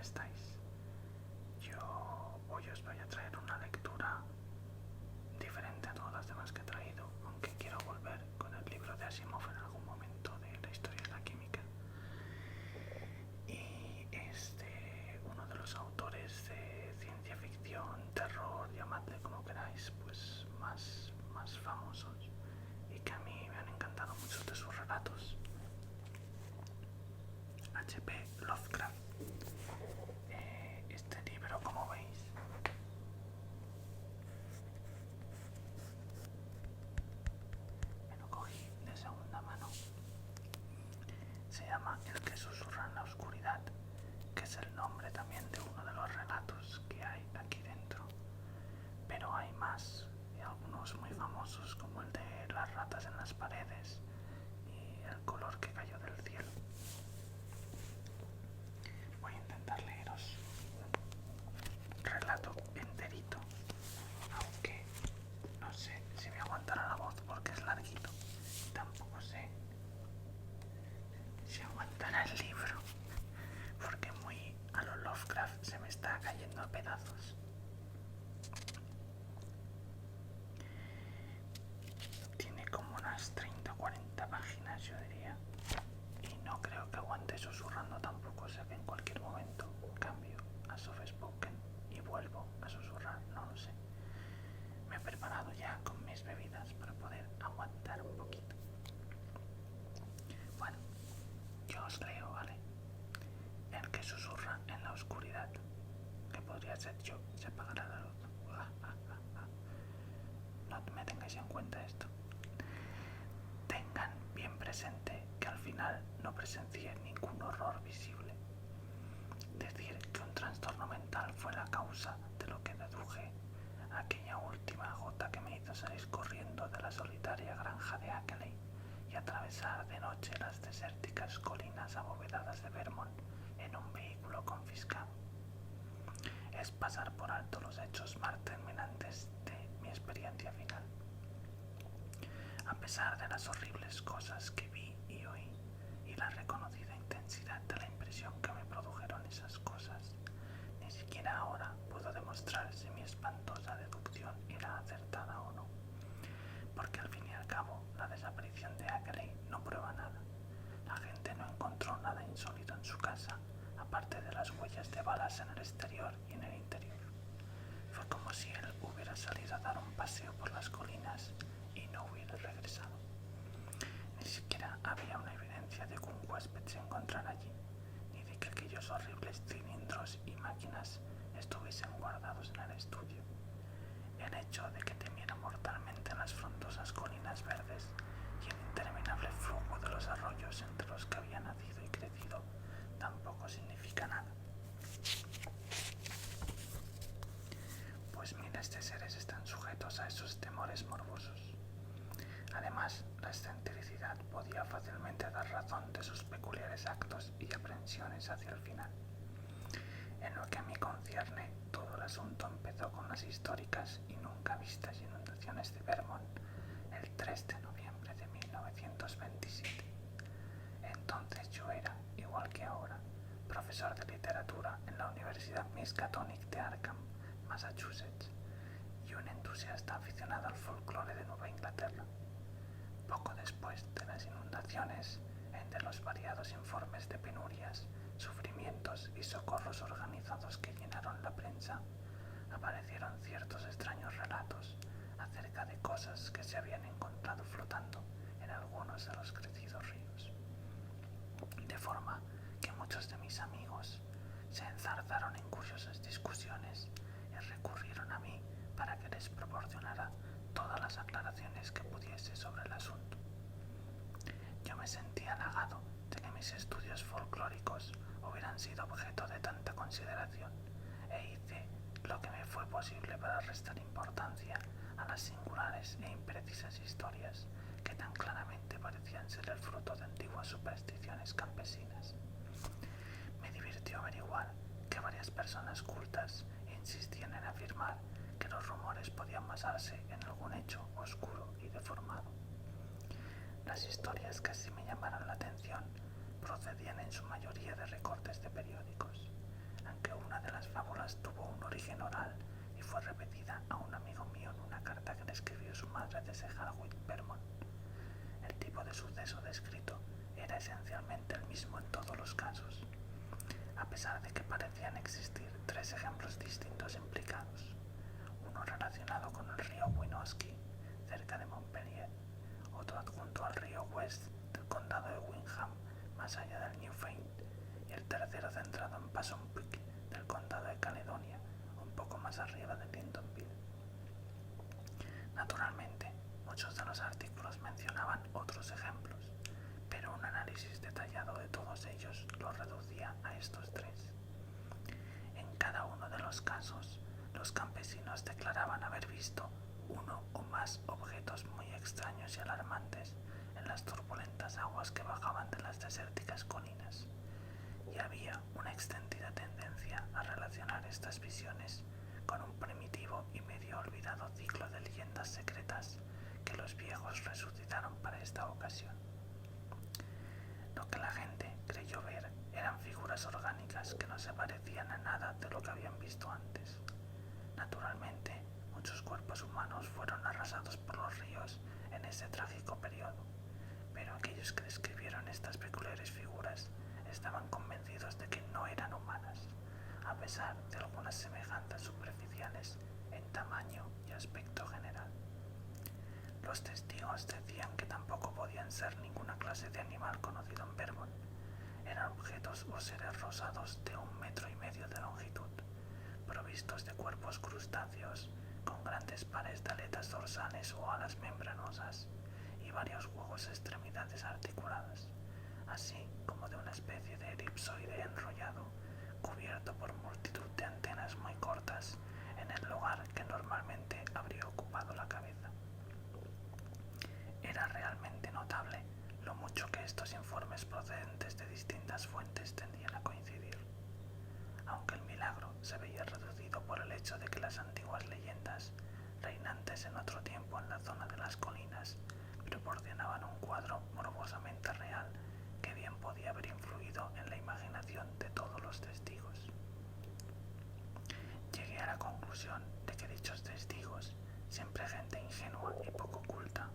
estáis? Yo hoy os voy a traer una lectura diferente a todas las demás que he traído, aunque quiero volver con el libro de Asimov en algún momento de la historia de la química. Y es de uno de los autores de ciencia ficción, terror, llamadle como queráis, pues más famosos, y que a mí me han encantado muchos de sus relatos. H.P. Lovecraft. Este libro, como veis, me lo cogí de segunda mano. Se llama El que susurra en la oscuridad, que es el nombre también de uno de los relatos que hay aquí dentro. Pero hay más, y algunos muy famosos, como el de las ratas en las paredes y el color que cayó del cielo. Voy a intentar leeros un relato enterito, aunque no sé si me aguantará la voz porque es larguito. Tampoco sé si aguantará el libro, porque muy a lo Lovecraft se me está cayendo a pedazos. Tiene como unas 30 o 40 páginas, yo diría, y no creo que aguante susurrando tampoco, o sea que en cualquier momento cambio a soft spoken y vuelvo a susurrar, no lo sé. Me he preparado ya con mis bebidas para poder aguantar un poquito. Bueno, yo os leo, ¿vale? El que susurra en la oscuridad, que podría ser yo, se apagará la luz. No me tengáis en cuenta esto. Tengan bien presente que al final no presencié ningún horror visible. Decir que un trastorno mental fue la causa de lo que deduje aquella última gota que me hizo salir corriendo de la solitaria granja de Ackley y atravesar de noche las desérticas colinas abovedadas de Vermont en un vehículo confiscado. Es pasar por alto los hechos más terminantes de mi experiencia final. A pesar de las horribles cosas que vi y oí y la reconocida intensidad de la impresión que me produjeron esas cosas, ni siquiera ahora puedo demostrar si mi espantosa deducción era acertada o no, porque al fin y al cabo la desaparición de Ackley no prueba nada. La gente no encontró nada insólito en su casa, aparte de las huellas de balas en el exterior y en el interior. Fue como si él hubiera salido a dar un paseo por las colinas y no hubiera regresado. Ni siquiera había una evidencia de que un huésped se encontrara allí, ni de que aquellos horribles cilindros y máquinas estuviesen guardados en el estudio. El hecho de que temiera mortalmente las frondosas colinas verdes y el interminable flujo de los arroyos entre los que había nacido y crecido tampoco significa nada. Pues miles de seres están sujetos a esos temores morbosos. Además, la excentricidad podía fácilmente dar razón de sus peculiares actos y aprensiones hacia el final. En lo que a mí concierne, todo el asunto empezó con las históricas y nunca vistas inundaciones de Vermont el 3 de noviembre de 1927. Entonces yo era, igual que ahora, profesor de literatura en la Universidad Miskatonic de Arkham, Massachusetts, y un entusiasta aficionado al folclore de Nueva Inglaterra. Poco después de las inundaciones, entre los variados informes de penurias, sufrimientos y socorros organizados que llenaron la prensa, aparecieron ciertos extraños relatos acerca de cosas que se habían encontrado flotando en algunos de los crecidos ríos. De forma que muchos de mis amigos se enzarzaron en curiosas discusiones y recurrieron a mí para que les proporcionara todas las aclaraciones que pudiese sobre el asunto. Yo me sentí halagado de que mis estudios folclóricos hubieran sido objeto de tanta consideración e hice lo que me fue posible para restar importancia a las singulares e imprecisas historias que tan claramente parecían ser el fruto de antiguas supersticiones campesinas. Me divirtió averiguar que varias personas cultas insistían en afirmar que los rumores podían basarse en algún hecho oscuro y deformado. Las historias que así me llamaron la atención procedían en su mayoría de recortes de periódicos. aunque una de las fábulas tuvo un origen oral y fue repetida a un amigo mío en una carta que le escribió su madre desde Hallwyn, Vermont. El tipo de suceso descrito era esencialmente el mismo en todos los casos, a pesar de que parecían existir tres ejemplos distintos implicados, uno relacionado con el río Winooski, cerca de Montpellier, otro adjunto al río West del condado de Windham, más allá del Newfoundland, y el tercero centrado en Passon-Peak del condado de Caledonia, un poco más arriba de Lyndonville. Naturalmente, muchos de los artículos mencionaban otros ejemplos, pero un análisis detallado de todos ellos los reducía a estos tres. En cada uno de los casos, los campesinos declaraban haber visto uno o más objetos muy extraños y alarmantes en las turbulentas aguas que bajaban de las desérticas colinas, y había una extendida tendencia a relacionar estas visiones con un primitivo y medio olvidado ciclo de leyendas secretas que los viejos resucitaron para esta ocasión. Lo que la gente creyó ver eran figuras orgánicas que no se parecían a nada de lo que habían visto antes. Naturalmente, muchos cuerpos humanos fueron arrasados por los ríos en ese trágico periodo, pero aquellos que describieron estas peculiares figuras estaban convencidos de que no eran humanas, a pesar de algunas semejanzas superficiales en tamaño y aspecto general. Los testigos decían que tampoco podían ser ninguna clase de animal conocido en Vermont. Eran objetos o seres rosados de 1,5 metros de longitud, provistos de cuerpos crustáceos, con grandes pares de aletas dorsales o alas membranosas, y varios huevos extremidades articuladas, así como de una especie de elipsoide enrollado, cubierto por multitud de antenas muy cortas, en el lugar que normalmente habría ocupado la cabeza. Era realmente notable lo mucho que estos informes procedentes de distintas fuentes tendían a coincidir, aunque el milagro se veía reducido por el hecho de que las antiguas leyendas, reinantes en otro tiempo en la zona de las colinas, proporcionaban un cuadro morbosamente real que bien podía haber influido en la imaginación de todos los testigos. Llegué a la conclusión de que dichos testigos, siempre gente ingenua y poco culta,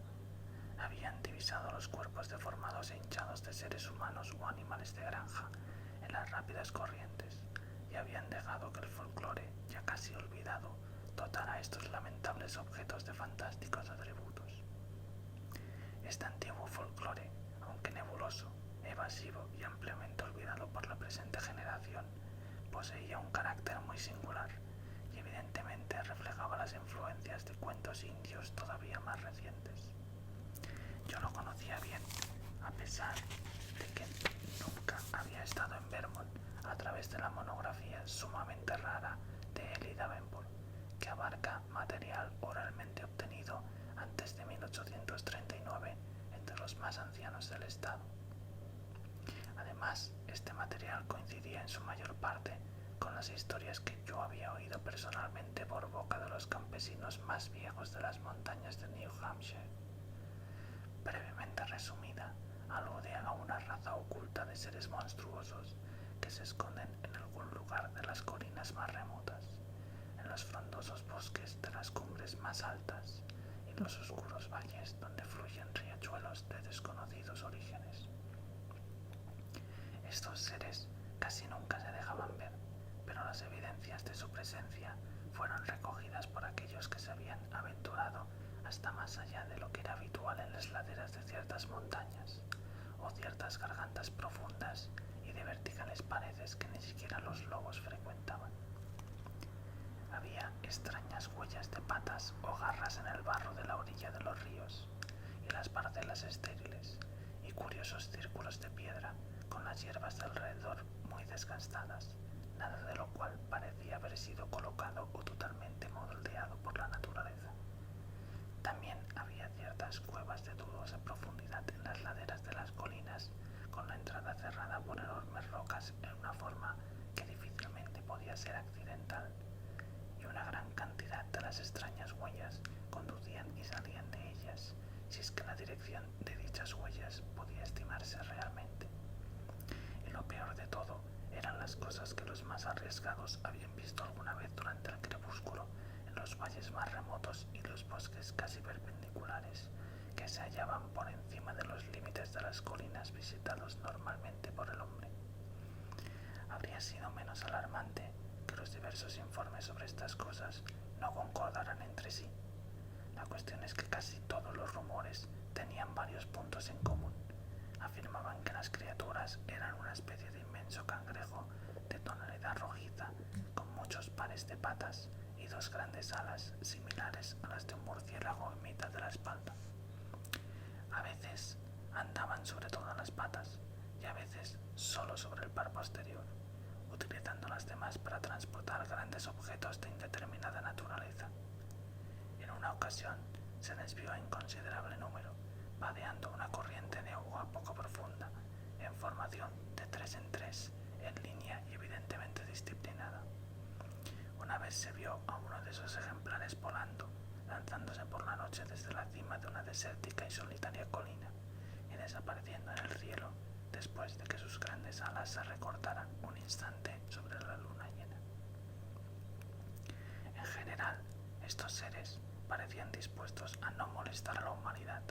habían divisado los cuerpos deformados e hinchados de seres humanos o animales de granja en las rápidas corrientes, y habían dejado que el folclore, ya casi olvidado, dotara a estos lamentables objetos de fantásticos atributos. Este antiguo folclore, aunque nebuloso, evasivo y ampliamente olvidado por la presente generación, poseía un carácter muy singular y evidentemente reflejaba las influencias de cuentos indios todavía más recientes. Yo lo conocía bien, a pesar de que nunca había estado en Vermont, a través de la monografía sumamente rara de Eli Davenport, que abarca material oralmente obtenido antes de 1839 entre los más ancianos del estado. Además, este material coincidía en su mayor parte con las historias que yo había oído personalmente por boca de los campesinos más viejos de las montañas de New Hampshire. Brevemente resumida, alude a una raza oculta de seres monstruosos que se esconden en algún lugar de las colinas más remotas, en los frondosos bosques de las cumbres más altas y los oscuros valles donde fluyen riachuelos de desconocidos orígenes. Estos seres casi nunca se dejaban ver, pero las evidencias de su presencia fueron recogidas por aquellos que se habían aventurado hasta más allá de lo que era habitual en las laderas de ciertas montañas, o ciertas gargantas profundas y de verticales paredes que ni siquiera los lobos frecuentaban. Había extrañas huellas de patas o garras en el barro de la orilla de los ríos y las parcelas estériles, y curiosos círculos de piedra con las hierbas de alrededor muy desgastadas, nada de lo cual parecía haber sido colocado o totalmente moldeado por la naturaleza. También había ciertas cuevas de dudosa profundidad en las laderas de las colinas, con la entrada cerrada por enormes rocas en una forma que difícilmente podía ser accidental, y una gran cantidad de las extrañas huellas conducían y salían de ellas, si es que la dirección de dichas huellas podía estimarse realmente. Y lo peor de todo eran las las cosas que los más arriesgados habían visto alguna vez durante el crepúsculo en los valles más remotos y los bosques casi perpendiculares que se hallaban por encima de los límites de las colinas visitados normalmente por el hombre. Habría sido menos alarmante que los diversos informes sobre estas cosas no concordaran entre sí. La cuestión es que casi todos los rumores tenían varios puntos en común. Afirmaban que las criaturas eran una especie de inmenso cangrejo de tonalidad rojiza, con muchos pares de patas y dos grandes alas similares a las de un murciélago en mitad de la espalda. A veces andaban sobre todas las patas y a veces solo sobre el par posterior, utilizando las demás para transportar grandes objetos de indeterminada naturaleza. En una ocasión se desvió en considerable número, vadeando una corriente de agua poco profunda, en formación de 3 en 3, en línea y evidentemente disciplinada. Una vez se vio a uno de esos ejemplares volando, lanzándose por la noche desde la cima de una desértica y solitaria colina, y desapareciendo en el cielo después de que sus grandes alas se recortaran un instante sobre la luna llena. En general, estos seres parecían dispuestos a no molestar a la humanidad,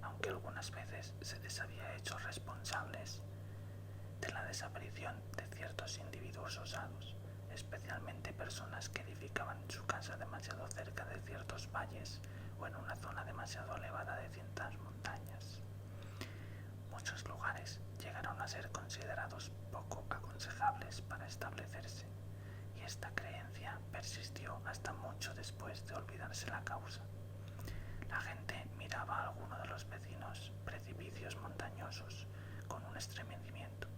aunque algunas veces se les había hecho responsables de la desaparición de ciertos individuos osados, especialmente personas que edificaban su casa demasiado cerca de ciertos valles o en una zona demasiado elevada de ciertas montañas. Muchos lugares llegaron a ser considerados poco aconsejables para establecerse, y esta creencia persistió hasta mucho después de olvidarse la causa. La gente miraba a alguno de los vecinos precipicios montañosos con un estremecimiento,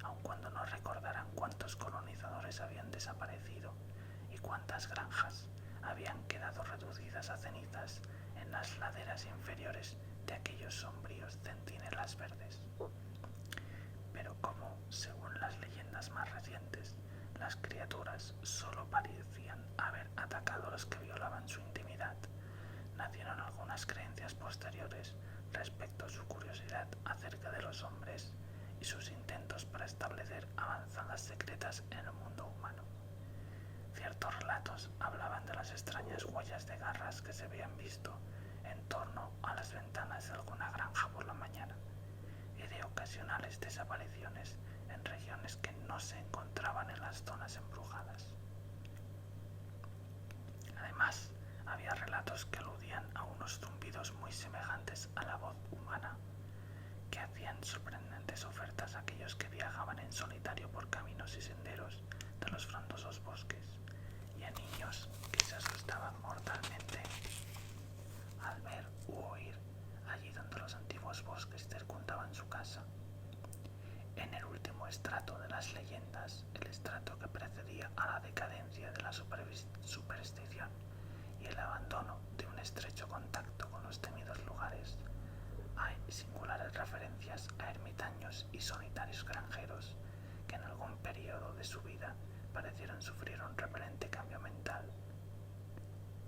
aun cuando no recordaran cuántos colonizadores habían desaparecido y cuántas granjas habían quedado reducidas a cenizas en las laderas inferiores de aquellos sombríos centinelas verdes. Pero como, según las leyendas más recientes, las criaturas solo parecían haber atacado a los que violaban su intimidad, nacieron algunas creencias posteriores respecto a su curiosidad acerca de los hombres y sus intentos para establecer avanzadas secretas en el mundo humano. Ciertos relatos hablaban de las extrañas huellas de garras que se habían visto en torno a las ventanas de alguna granja por la mañana y de ocasionales desapariciones en regiones que no se encontraban en las zonas embrujadas. Además, había relatos que aludían a unos zumbidos muy semejantes a la voz humana, que hacían sorprendentes ofertas a aquellos que viajaban en solitario por caminos y senderos de los frondosos bosques, y a niños que se asustaban mortalmente al ver u oír allí donde los antiguos bosques circundaban su casa. En el último estrato de las leyendas, el estrato que precedía a la decadencia de la superstición y el abandono de un estrecho contacto con los temidos lugares, hay singulares referencias a ermitaños y solitarios granjeros que en algún periodo de su vida parecieron sufrir un repelente cambio mental,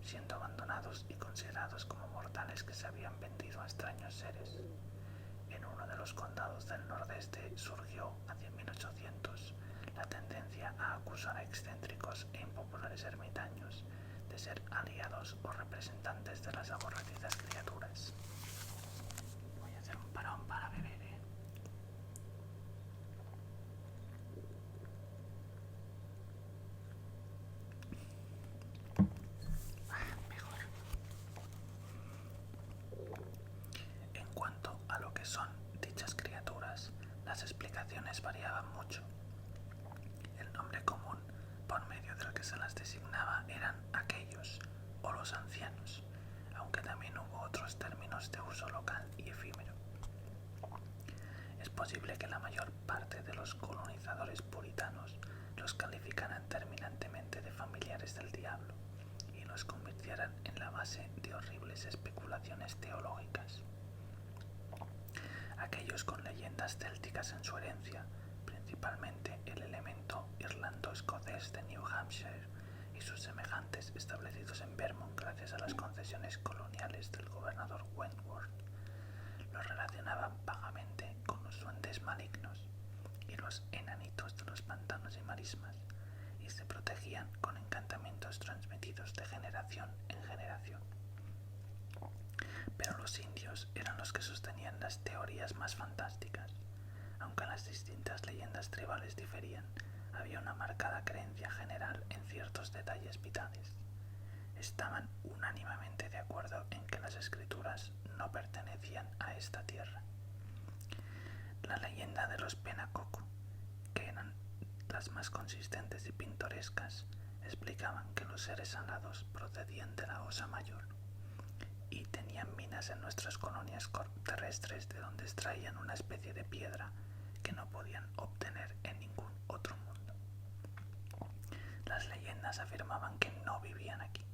siendo abandonados y considerados como mortales que se habían vendido a extraños seres. En uno de los condados del nordeste surgió, hacia 1800, la tendencia a acusar a excéntricos e impopulares ermitaños de ser aliados o representantes de las aborrecidas criaturas. Voy a hacer un parón para beber, mejor. En cuanto a lo que son dichas criaturas, las explicaciones variaban mucho. El nombre común por medio del que se las designaba eran aquellos o los ancianos, aunque también hubo otros términos de uso local y efímero. Es posible que la mayor parte de los colonizadores puritanos los calificaran terminantemente de familiares del diablo y los convirtieran en la base de horribles especulaciones teológicas. Aquellos con leyendas célticas en su herencia, principalmente el elemento irlando-escocés de New Hampshire y sus semejantes establecidos en Vermont gracias a las concesiones coloniales del gobernador Wentworth, los relacionaban vagamente con los duendes malignos y los enanitos de los pantanos y marismas mismas y se protegían con encantamientos transmitidos de generación en generación. Pero los indios eran los que sostenían las teorías más fantásticas. Aunque las distintas leyendas tribales diferían, había una marcada creencia general en ciertos detalles vitales. Estaban unánimemente de acuerdo en que las escrituras no pertenecían a esta tierra. La leyenda de los Penacoco, que eran las más consistentes y pintorescas, explicaban que los seres alados procedían de la Osa Mayor y tenían minas en nuestras colonias terrestres de donde extraían una especie de piedra que no podían obtener en ningún otro mundo. Las leyendas afirmaban que no vivían aquí,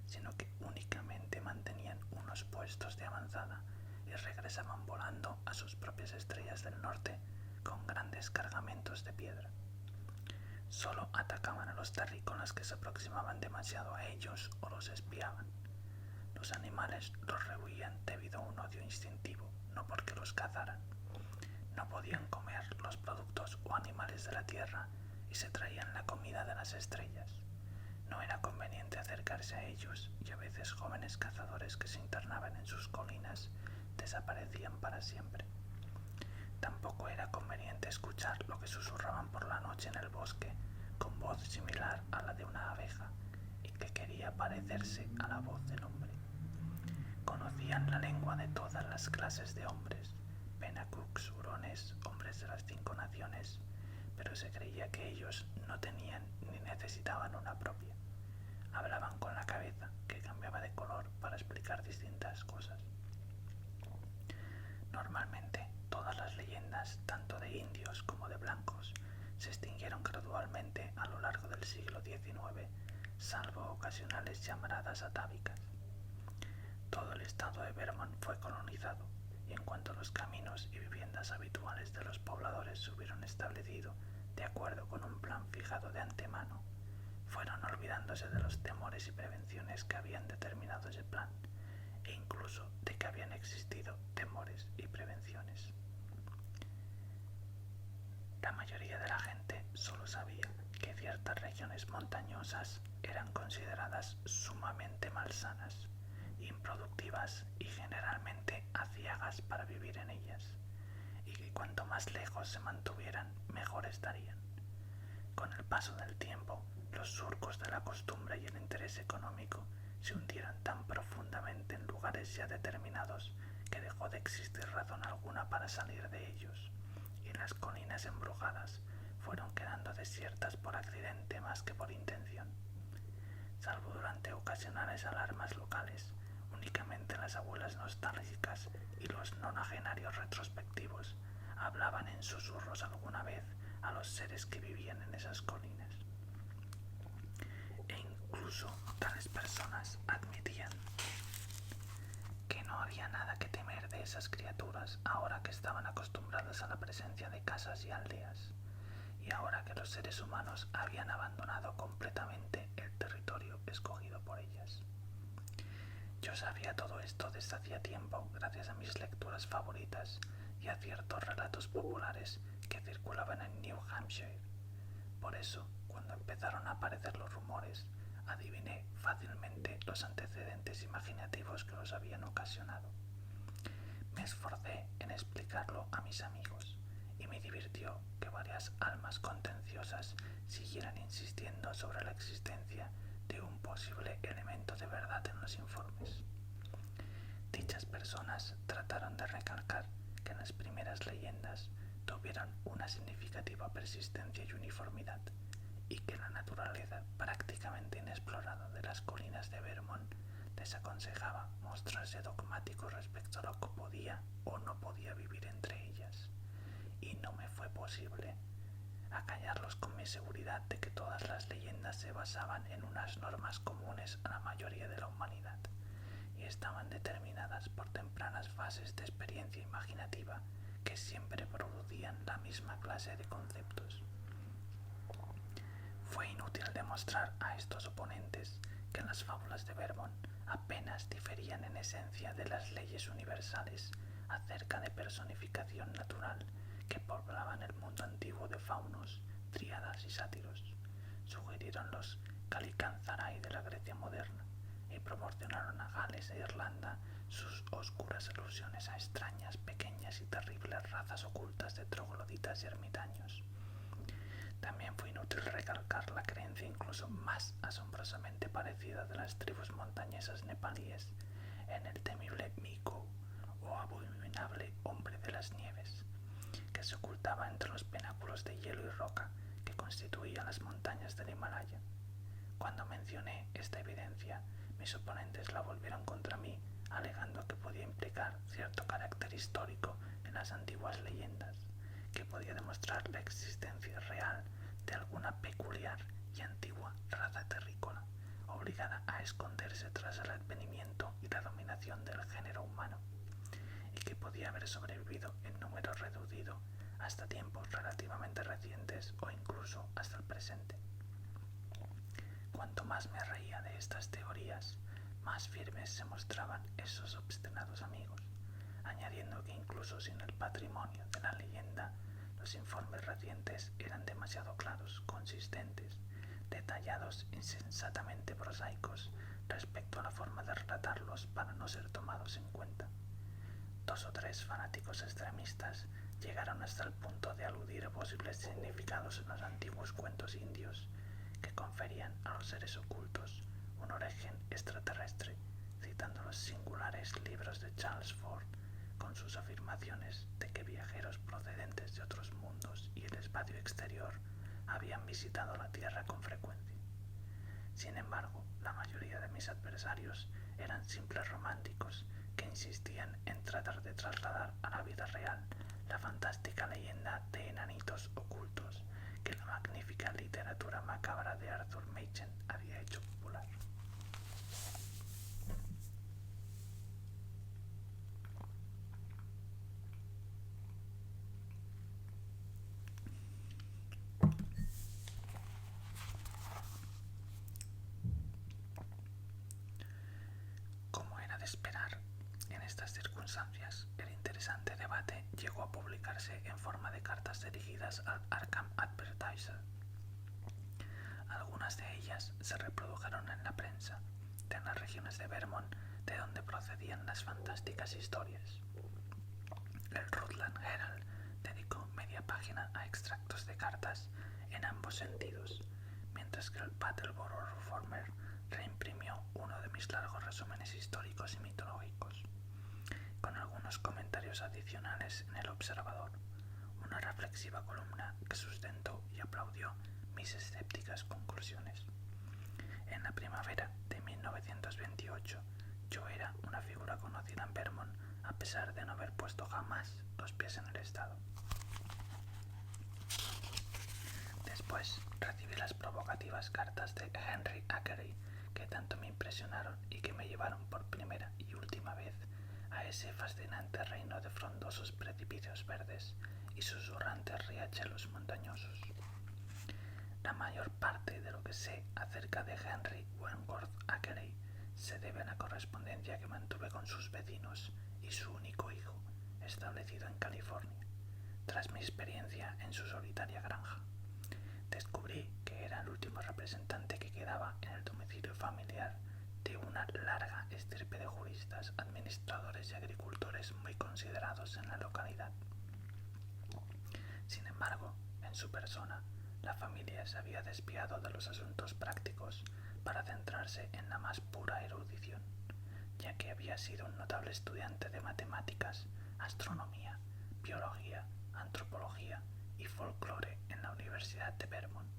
sino que únicamente mantenían unos puestos de avanzada y regresaban volando a sus propias estrellas del norte con grandes cargamentos de piedra. Solo atacaban a los terrícolas que se aproximaban demasiado a ellos o los espiaban. Los animales los rehuían debido a un odio instintivo, no porque los cazaran. No podían comer los productos o animales de la tierra y se traían la comida de las estrellas. No era conveniente acercarse a ellos y a veces jóvenes cazadores que se internaban en sus colinas desaparecían para siempre. Tampoco era conveniente escuchar lo que susurraban por la noche en el bosque con voz similar a la de una abeja y que quería parecerse a la voz del hombre. Conocían la lengua de todas las clases de hombres, Penacucs, hurones, hombres de las 5 naciones, pero se creía que ellos no tenían ni necesitaban una propia. Hablaban con la cabeza, que cambiaba de color para explicar distintas cosas. Normalmente, todas las leyendas, tanto de indios como de blancos, se extinguieron gradualmente a lo largo del siglo XIX, salvo ocasionales llamaradas atávicas. Todo el estado de Vermont fue colonizado, y en cuanto los caminos y viviendas habituales de los pobladores se hubieron establecido de acuerdo con un plan fijado de antemano, fueron olvidándose de los temores y prevenciones que habían determinado ese plan, e incluso de que habían existido temores y prevenciones. La mayoría de la gente solo sabía que ciertas regiones montañosas eran consideradas sumamente malsanas, improductivas y generalmente aciagas para vivir en ellas, y que cuanto más lejos se mantuvieran, mejor estarían. Con el paso del tiempo, los surcos de la costumbre y el interés económico se hundieron tan profundamente en lugares ya determinados que dejó de existir razón alguna para salir de ellos, y las colinas embrujadas fueron quedando desiertas por accidente más que por intención. Salvo durante ocasionales alarmas locales, únicamente las abuelas nostálgicas y los nonagenarios retrospectivos hablaban en susurros alguna vez a los seres que vivían en esas colinas. E incluso tales personas admitían que no había nada que temer de esas criaturas ahora que estaban acostumbradas a la presencia de casas y aldeas, y ahora que los seres humanos habían abandonado completamente el territorio escogido por ellas. Yo sabía todo esto desde hacía tiempo gracias a mis lecturas favoritas y a ciertos relatos populares que circulaban en New Hampshire. Por eso, cuando empezaron a aparecer los rumores, adiviné fácilmente los antecedentes imaginativos que los habían ocasionado. Me esforcé en explicarlo a mis amigos y me divirtió que varias almas contenciosas siguieran insistiendo sobre la existencia de un posible elemento de verdad en los informes. Dichas personas trataron de recalcar que las primeras leyendas tuvieron una significativa persistencia y uniformidad, y que la naturaleza prácticamente inexplorada de las colinas de Vermont les aconsejaba mostrarse dogmáticos respecto a lo que podía o no podía vivir entre ellas, y no me fue posible acallarlos con mi seguridad de que todas las leyendas se basaban en unas normas comunes a la mayoría de la humanidad y estaban determinadas por tempranas fases de experiencia imaginativa que siempre producían la misma clase de conceptos. Fue inútil demostrar a estos oponentes que las fábulas de Vermont apenas diferían en esencia de las leyes universales acerca de personificación natural que poblaban el mundo antiguo de faunos, tríadas y sátiros. adquirieron los Calicanzarai de la Grecia moderna y proporcionaron a Gales e Irlanda sus oscuras alusiones a extrañas, pequeñas y terribles razas ocultas de trogloditas y ermitaños. También fue inútil recalcar la creencia incluso más asombrosamente parecida de las tribus montañesas nepalíes en el temible Miku, o abominable hombre de las nieves, que se ocultaba entre los pináculos de hielo y roca que constituían las montañas del Himalaya. Cuando mencioné esta evidencia, mis oponentes la volvieron contra mí, alegando que podía implicar cierto carácter histórico en las antiguas leyendas, que podía demostrar la existencia real de alguna peculiar y antigua raza terrícola, obligada a esconderse tras el advenimiento y la dominación del género humano, y que podía haber sobrevivido en número reducido hasta tiempos relativamente recientes o incluso hasta el presente. Cuanto más me reía de estas teorías, más firmes se mostraban esos obstinados amigos, añadiendo que incluso sin el patrimonio de la leyenda, los informes recientes eran demasiado claros, consistentes, detallados, insensatamente prosaicos respecto a la forma de relatarlos para no ser tomados en cuenta. 2 o 3 fanáticos extremistas llegaron hasta el punto de aludir a posibles significados en los antiguos cuentos indios, que conferían a los seres ocultos un origen extraterrestre, citando los singulares libros de Charles Fort con sus afirmaciones de que viajeros procedentes de otros mundos y el espacio exterior habían visitado la Tierra con frecuencia. Sin embargo, la mayoría de mis adversarios eran simples románticos que insistían en tratar de trasladar a la vida real la fantástica leyenda de enanitos ocultos que la magnífica literatura macabra de Arthur Machen había hecho popular. Como era de esperar, en estas circunstancias, el interesante debate llegó a publicarse en forma de cartas dirigidas al Arkham Advertiser. Algunas de ellas se reprodujeron en la prensa de las regiones de Vermont, de donde procedían las fantásticas historias. El Rutland Herald dedicó media página a extractos de cartas en ambos sentidos, mientras que el Battleboro Reformer reimprimió uno de mis largos resúmenes históricos y mitológicos, con algunos comentarios adicionales en el Observador, una reflexiva columna que sustentó y aplaudió mis escépticas conclusiones. En la primavera de 1928, yo era una figura conocida en Vermont, a pesar de no haber puesto jamás los pies en el estado. Después recibí las provocativas cartas de Henry Ackeray, que tanto me impresionaron y que me llevaron por primera y última vez a ese fascinante reino de frondosos precipicios verdes y susurrantes riachuelos montañosos. La mayor parte de lo que sé acerca de Henry Wentworth Ackeray se debe a la correspondencia que mantuve con sus vecinos y su único hijo, establecido en California, tras mi experiencia en su solitaria granja. Descubrí que era el último representante que quedaba en el domicilio familiar de una larga estirpe de juristas, administradores y agricultores muy considerados en la localidad. Sin embargo, en su persona, la familia se había desviado de los asuntos prácticos para centrarse en la más pura erudición, ya que había sido un notable estudiante de matemáticas, astronomía, biología, antropología y folclore en la Universidad de Vermont.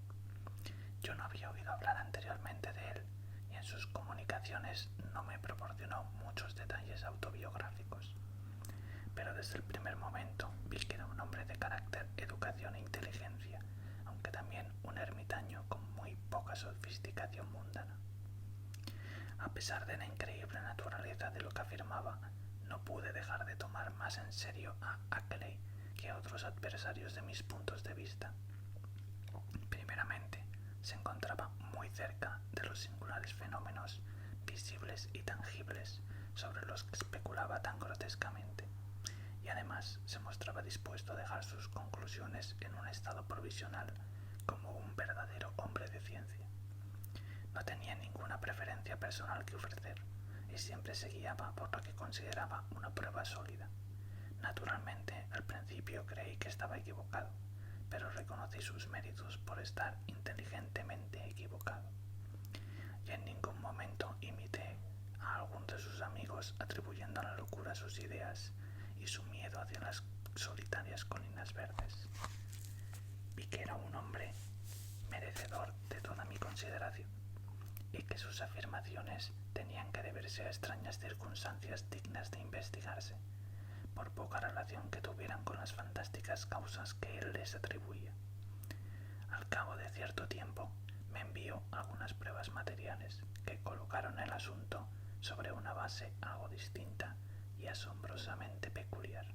Yo no había oído hablar anteriormente de él y en sus comunicaciones no me proporcionó muchos detalles autobiográficos, pero desde el primer momento vi que era un hombre de carácter, educación e inteligencia, aunque también un ermitaño con muy poca sofisticación mundana. A pesar de la increíble naturaleza de lo que afirmaba, no pude dejar de tomar más en serio a Ackeray que a otros adversarios de mis puntos de vista. Primeramente, se encontraba muy cerca de los singulares fenómenos visibles y tangibles sobre los que especulaba tan grotescamente, y además se mostraba dispuesto a dejar sus conclusiones en un estado provisional como un verdadero hombre de ciencia. No tenía ninguna preferencia personal que ofrecer y siempre se guiaba por lo que consideraba una prueba sólida. Naturalmente, al principio creí que estaba equivocado, pero reconocí sus méritos por estar inteligentemente equivocado. Y en ningún momento imité a algún de sus amigos atribuyendo a la locura sus ideas y su miedo hacia las solitarias colinas verdes. Vi que era un hombre merecedor de toda mi consideración y que sus afirmaciones tenían que deberse a extrañas circunstancias dignas de investigarse, por poca relación que tuvieran con las fantásticas causas que él les atribuía. Al cabo de cierto tiempo me envió algunas pruebas materiales que colocaron el asunto sobre una base algo distinta y asombrosamente peculiar.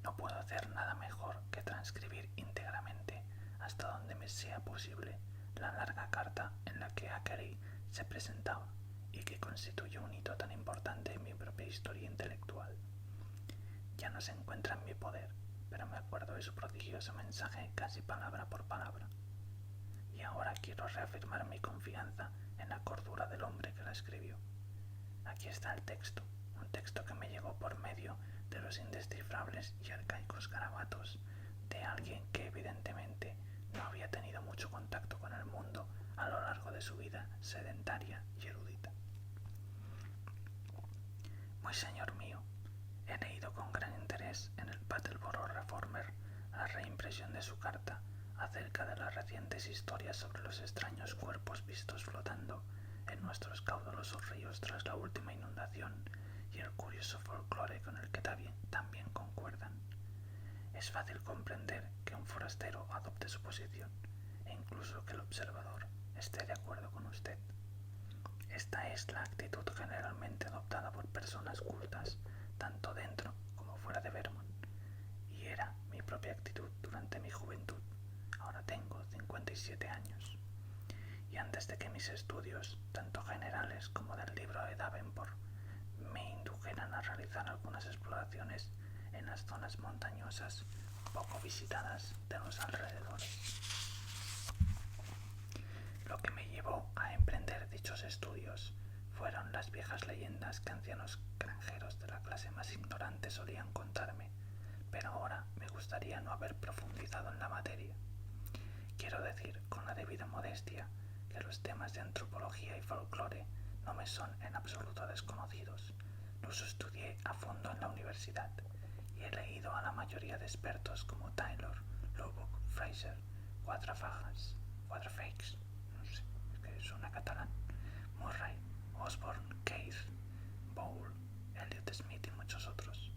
No puedo hacer nada mejor que transcribir íntegramente, hasta donde me sea posible, la larga carta en la que Ackeray se presentaba y que constituye un hito tan importante en mi propia historia intelectual. Ya no se encuentra en mi poder, pero me acuerdo de su prodigioso mensaje casi palabra por palabra. Y ahora quiero reafirmar mi confianza en la cordura del hombre que la escribió. Aquí está el texto, un texto que me llegó por medio de los indescifrables y arcaicos garabatos de alguien que evidentemente no había tenido mucho contacto con el mundo a lo largo de su vida sedentaria y erudita. Muy señor mío, he leído con gran interés en el Patleboro Reformer la reimpresión de su carta acerca de las recientes historias sobre los extraños cuerpos vistos flotando en nuestros caudalosos ríos tras la última inundación y el curioso folclore con el que también concuerdan. Es fácil comprender que un forastero adopte su posición e incluso que el observador esté de acuerdo con usted. Esta es la actitud generalmente adoptada por personas cultas, tanto dentro como fuera de Vermont, y era mi propia actitud durante mi juventud. Ahora tengo 57 años. Y antes de que mis estudios, tanto generales como del libro de Davenport, me indujeran a realizar algunas exploraciones en las zonas montañosas poco visitadas de los alrededores. Lo que me llevó a emprender dichos estudios fueron las viejas leyendas que ancianos granjeros de la clase más ignorante solían contarme, pero ahora me gustaría no haber profundizado en la materia. Quiero decir, con la debida modestia, que los temas de antropología y folclore no me son en absoluto desconocidos. Los estudié a fondo en la universidad y he leído a la mayoría de expertos como Taylor, Lubbock, Fraser, Quatrefages, no sé, es que suena catalán, Murray, Osborne, Keith, Bowl, Elliot Smith y muchos otros.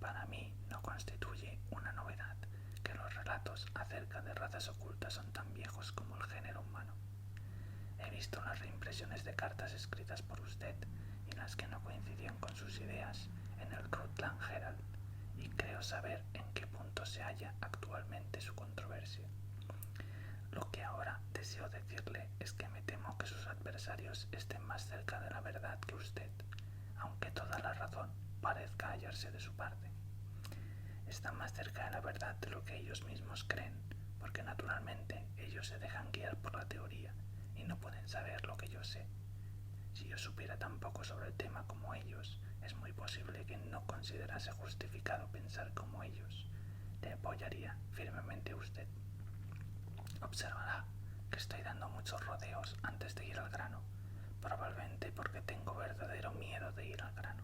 Para mí no constituye una novedad que los relatos acerca de razas ocultas son tan viejos como el género humano. He visto las reimpresiones de cartas escritas por usted y las que no coincidían con sus ideas en el Rutland Herald, y creo saber en qué punto se halla actualmente su controversia. Lo que ahora deseo decirle es que me temo que sus adversarios estén más cerca de la verdad que usted, aunque toda la razón parezca hallarse de su parte. Están más cerca de la verdad de lo que ellos mismos creen, porque naturalmente ellos se dejan guiar por la teoría y no pueden saber lo que yo sé. Si yo supiera tan poco sobre el tema como ellos, es muy posible que no considerase justificado pensar como ellos. Le apoyaría firmemente a usted. Observará que estoy dando muchos rodeos antes de ir al grano, probablemente porque tengo verdadero miedo de ir al grano.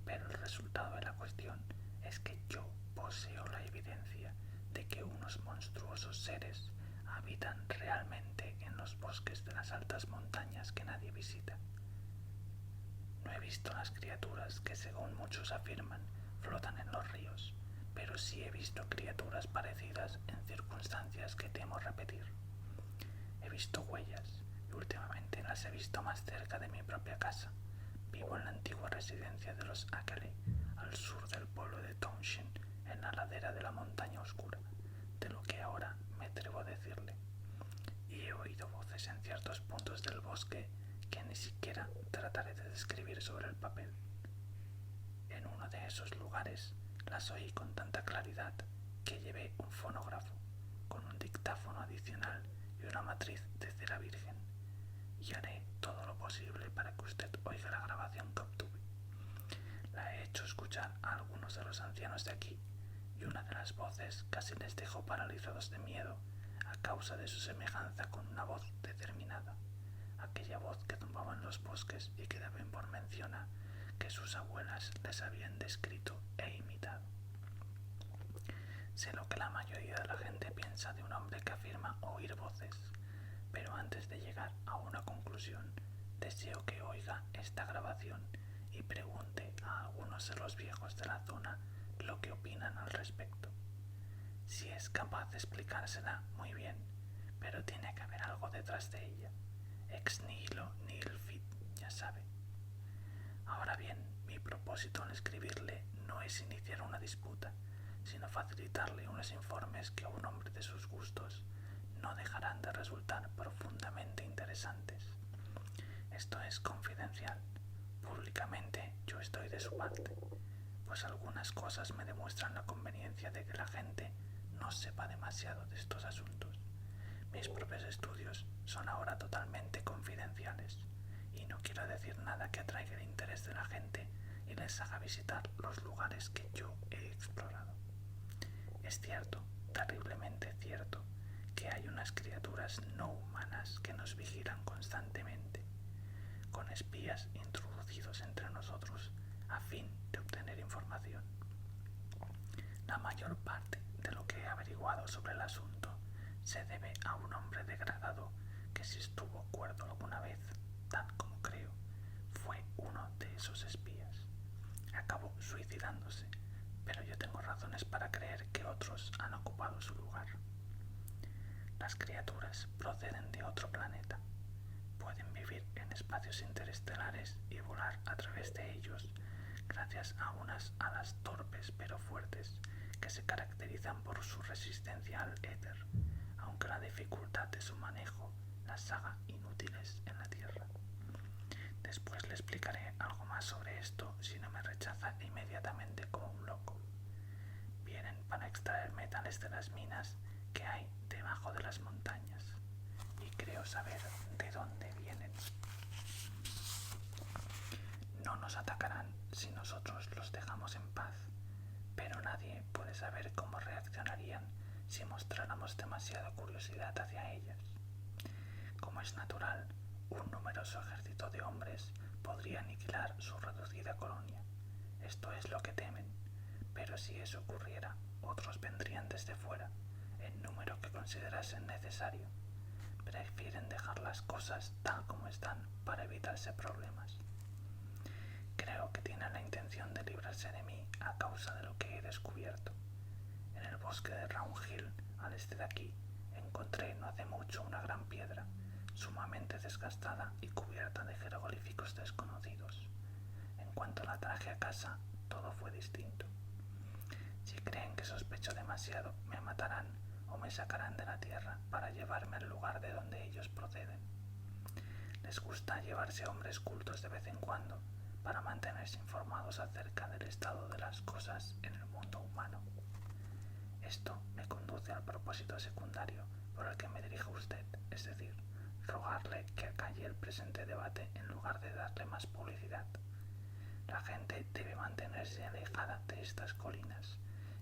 Pero el resultado de la cuestión es que yo poseo la evidencia de que unos monstruosos seres habitan realmente en los bosques de las altas montañas que nadie visita. No he visto las criaturas que, según muchos afirman, flotan en los ríos, pero sí he visto criaturas parecidas en circunstancias que temo repetir. He visto huellas y últimamente las he visto más cerca de mi propia casa. Vivo en la antigua residencia de los Ackeray, al sur del pueblo de Townshend, en la ladera de la montaña oscura, de lo que ahora me atrevo a decirle. Y he oído voces en ciertos puntos del bosque que ni siquiera trataré de describir sobre el papel. En uno de esos lugares las oí con tanta claridad que llevé un fonógrafo con un dictador matriz de cera virgen y haré todo lo posible para que usted oiga la grabación que obtuve. La he hecho escuchar a algunos de los ancianos de aquí y una de las voces casi les dejó paralizados de miedo a causa de su semejanza con una voz determinada, aquella voz que zumbaba en los bosques y que deben por menciona que sus abuelas les habían descrito e imitado. Sé lo que la mayoría de la gente piensa de un hombre que afirma oír voces, pero antes de llegar a una conclusión, deseo que oiga esta grabación y pregunte a algunos de los viejos de la zona lo que opinan al respecto. Si es capaz de explicársela, muy bien, pero tiene que haber algo detrás de ella. Ex nihilo nihil fit, ya sabe. Ahora bien, mi propósito al escribirle no es iniciar una disputa, sino facilitarle unos informes que a un hombre de sus gustos no dejarán de resultar profundamente interesantes. Esto es confidencial. Públicamente yo estoy de su parte, pues algunas cosas me demuestran la conveniencia de que la gente no sepa demasiado de estos asuntos. Mis propios estudios son ahora totalmente confidenciales y no quiero decir nada que atraiga el interés de la gente y les haga visitar los lugares que yo he explorado. Es cierto, terriblemente cierto, que hay unas criaturas no humanas que nos vigilan constantemente, con espías introducidos entre nosotros a fin de obtener información. La mayor parte de lo que he averiguado sobre el asunto se debe a un hombre degradado que, si estuvo cuerdo alguna vez, tal como creo, fue uno de esos espías. Acabó suicidándose, pero yo tengo razones para creer que otros han ocupado su lugar. Las criaturas proceden de otro planeta. Pueden vivir en espacios interestelares y volar a través de ellos gracias a unas alas torpes pero fuertes que se caracterizan por su resistencia al éter, aunque la dificultad de su manejo las haga inútiles en la Tierra. Después le explicaré algo más sobre esto si no me rechaza inmediatamente como un loco. Vienen para extraer metales de las minas que hay debajo de las montañas y creo saber de dónde vienen. No nos atacarán si nosotros los dejamos en paz, pero nadie puede saber cómo reaccionarían si mostráramos demasiada curiosidad hacia ellas. Como es natural, un numeroso ejército de hombres podría aniquilar su reducida colonia. Esto es lo que temen, pero si eso ocurriera, otros vendrían desde fuera, en número que considerasen necesario. Prefieren dejar las cosas tal como están para evitarse problemas. Creo que tienen la intención de librarse de mí a causa de lo que he descubierto. En el bosque de Round Hill, al este de aquí, encontré no hace mucho una gran piedra, sumamente desgastada y cubierta de jeroglíficos desconocidos. En cuanto la traje a casa, todo fue distinto. Si creen que sospecho demasiado, me matarán o me sacarán de la tierra para llevarme al lugar de donde ellos proceden. Les gusta llevarse hombres cultos de vez en cuando para mantenerse informados acerca del estado de las cosas en el mundo humano. Esto me conduce al propósito secundario por el que me dirijo a usted, es decir, rogarle que acalle el presente debate en lugar de darle más publicidad. La gente debe mantenerse alejada de estas colinas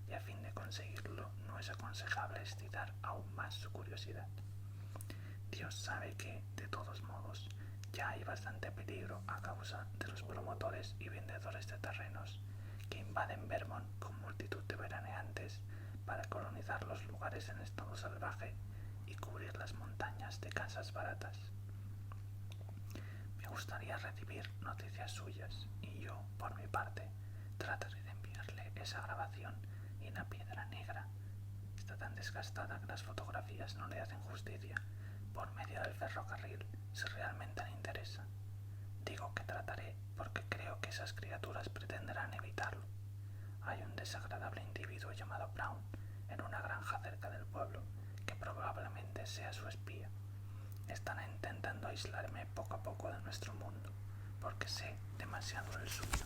y a fin de conseguirlo no es aconsejable excitar aún más su curiosidad. Dios sabe que, de todos modos, ya hay bastante peligro a causa de los promotores y vendedores de terrenos que invaden Vermont con multitud de veraneantes para colonizar los lugares en estado salvaje y cubrir las montañas de casas baratas. Me gustaría recibir noticias suyas y yo, por mi parte, trataré de enviarle esa grabación y la piedra negra. Está tan desgastada que las fotografías no le hacen justicia, por medio del ferrocarril, si realmente le interesa. Digo que trataré porque creo que esas criaturas pretenderán evitarlo. Hay un desagradable individuo llamado Brown en una granja cerca del pueblo que probablemente sea su espía. Están intentando aislarme poco a poco de nuestro mundo porque sé demasiado del suyo.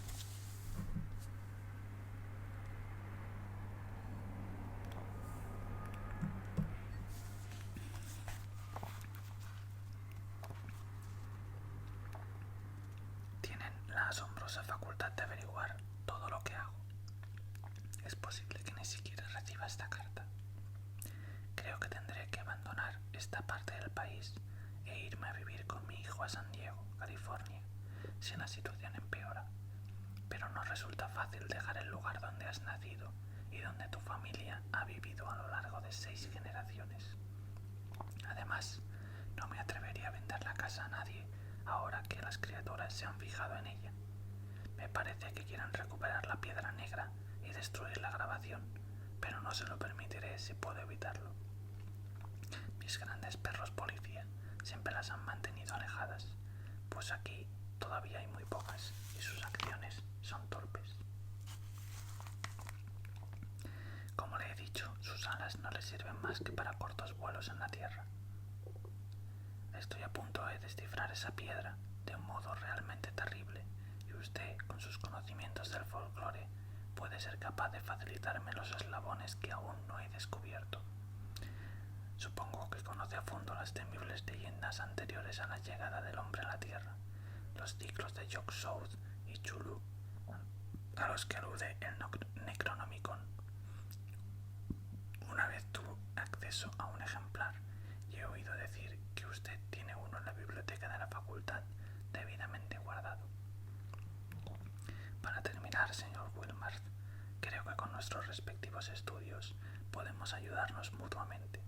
esta parte del país e irme a vivir con mi hijo a San Diego, California, si la situación empeora. Pero no resulta fácil dejar el lugar donde has nacido y donde tu familia ha vivido a lo largo de 6 generaciones. Además, no me atrevería a vender la casa a nadie ahora que las criaturas se han fijado en ella. Me parece que quieren recuperar la piedra negra y destruir la grabación, pero no se lo permitiré si puedo evitarlo. Mis grandes perros policía siempre las han mantenido alejadas, pues aquí todavía hay muy pocas y sus acciones son torpes. Como le he dicho, sus alas no le sirven más que para cortos vuelos en la tierra. Estoy a punto de descifrar esa piedra de un modo realmente terrible y usted, con sus conocimientos del folclore, puede ser capaz de facilitarme los eslabones que aún no he descubierto. Supongo que conoce a fondo las temibles leyendas anteriores a la llegada del hombre a la Tierra, los ciclos de Yog-Sothoth y Chulu, a los que alude el Necronomicon. Una vez tuve acceso a un ejemplar y he oído decir que usted tiene uno en la biblioteca de la facultad debidamente guardado. Para terminar, señor Wilmarth, creo que con nuestros respectivos estudios podemos ayudarnos mutuamente.